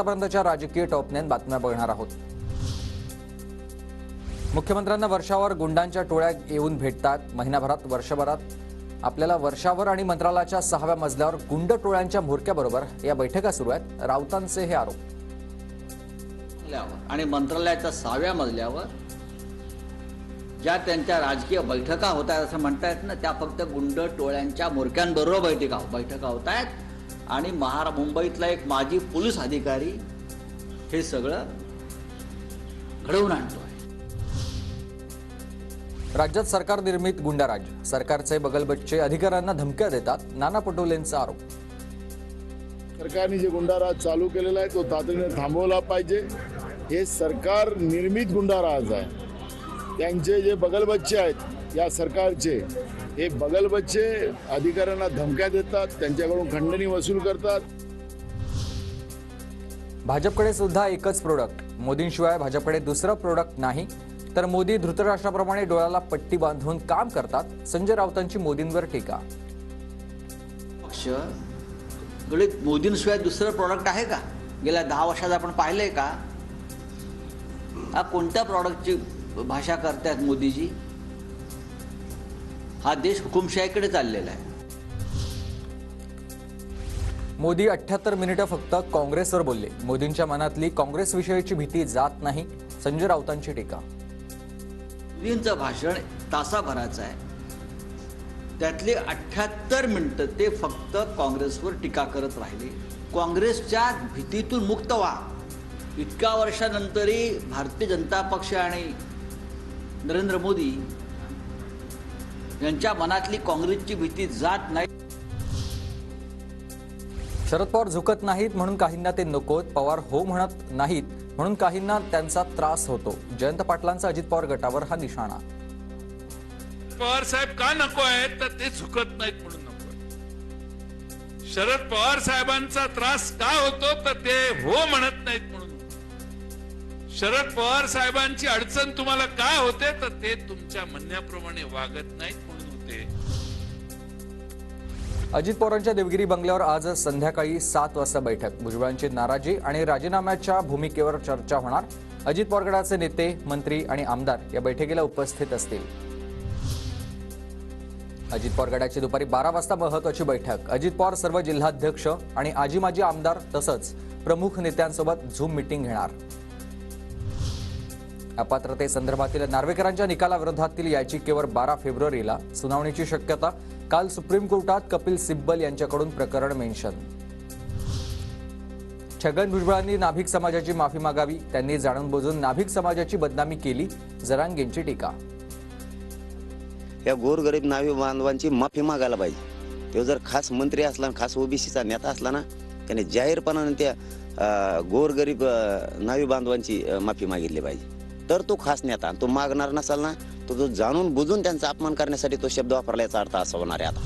आतापर्यंतच्या राजकीय टॉप 9 बातम्या बघणार आहोत। मुख्यमंत्र्यांना वर्षावर गुंडांच्या टोळ्या येऊन भेटतात। महिनाभरात वर्षभरात आपल्याला वर्षावर आणि मंत्रालयाच्या 6व्या मजल्यावर गुंड टोळ्यांच्या म्होरक्याबरोबर या बैठका सुरू आहेत। राऊतांचे हे आरोप। आणि मंत्रालयाच्या 6व्या मजल्यावर ज्या त्यांच्या राजकीय बैठका होत आहेत असं म्हणतायत ना, त्या फक्त गुंड टोळ्यांच्या म्होरक्यांबरोबर बैठका होत आहेत। आणि मुंबईतला एक माजी पोलीस अधिकारी हे सगळं घडवून आणतोय। राज्यात सरकार निर्मित गुंडाराज, सरकारचे बगलबच्चे अधिकाऱ्यांना धमक्या देतात। नाना पटोलेंचा आरोप। सरकारने जे गुंडाराज चालू केलेला आहे तो तातडीने थांबवला पाहिजे। हे सरकार निर्मित गुंडाराज आहे। त्यांचे जे बगलबच्चे आहेत या सरकारचे, हे बगलबच्चे अधिकाऱ्यांना धमक्या देतात, त्यांच्याकडून खंडणी वसूल करतात। भाजपकडे सुद्धा एकच प्रोडक्ट, मोदींशिवाय भाजपकडे दुसरं प्रोडक्ट नाही। तर मोदी धृतराष्ट्राप्रमाणे डोळ्याला पट्टी बांधून काम करतात। संजय राऊतांची मोदींवर टीका। पक्ष मोदींशिवाय दुसरं प्रोडक्ट आहे का? गेल्या 10 वर्षात आपण पाहिलंय का? हा कोणत्या प्रोडक्टची भाषा करतात मोदीजी? हा देश हुकुमशाहीकडे चाललेला आहे। मोदी 78 मिनिटं फक्त काँग्रेसवर बोलले। मोदींच्या मनातली काँग्रेसविषयीची भीती जात नाही। संजय राऊतांची टीका। मोदींचं भाषण तासाभराचं आहे, त्यातली 78 मिनिटं ते फक्त काँग्रेसवर टीका करत राहिले। काँग्रेसच्या भीतीतून मुक्त व्हा। इतक्या वर्षानंतरही भारतीय जनता पक्ष आणि नरेंद्र मोदी यांच्या मनातली काँग्रेसची भीती जात नाही। शरद पवार झुकत नाहीत म्हणून काहींना ते नकोत। पवार हो म्हणत नाहीत म्हणून काहींना त्यांचा त्रास होतो। जयंत पाटलांचा अजित पवार गटावर हा निशाणा। पवार साहेब का नको आहेत? तर ते झुकत नाहीत म्हणून नको। शरद पवार साहेबांचा त्रास का होतो? तर ते हो म्हणत नाहीत म्हणून। शरद पवार साहेबांची अडचण तुम्हाला काय होते? तर ते तुमच्या म्हणण्याप्रमाणे वागत नाहीत म्हणून होते। अजित पवारांच्या देवगिरी बंगल्यावर आज संध्याकाळी 7 वाजता बैठक। भुजबळांची नाराजी आणि राजीनाम्याच्या भूमिकेवर चर्चा होणार। अजित पवार गटाचे नेते, मंत्री आणि आमदार या बैठकीला उपस्थित असतील। अजित पवार गटाची दुपारी 12 वाजता महत्त्वाची बैठक। अजित पवार सर्व जिल्हाध्यक्ष आणि आजी माजी आमदार तसंच प्रमुख नेत्यांसोबत झूम मीटिंग घेणार। अपात्रतेसंदर्भातील नार्वेकरांच्या निकालाविरोधातील याचिकेवर 12 फेब्रुवारीला सुनावणीची शक्यता। काल सुप्रीम कोर्टात कपिल सिब्बल यांच्याकडून प्रकरण मेन्शन। छगन भुजबळांनी नाभिक समाजाची माफी मागावी। त्यांनी जाणून बुजून नाभिक समाजाची बदनामी केली। जरांगेंची टीका। या गोरगरीब नावी बांधवांची माफी मागायला पाहिजे। तो जर खास मंत्री असला, खास ओबीसीचा नेता असला ना, त्याने जाहीरपणाने त्या गोरगरीब नावी बांधवांची माफी मागितली पाहिजे। तर तो खास नेता। तो मागणार नसाल ना, तो जाणून बुजून त्यांचा अपमान करण्यासाठी तो शब्द वापरला, याचा अर्थ असा होणार आहे आता।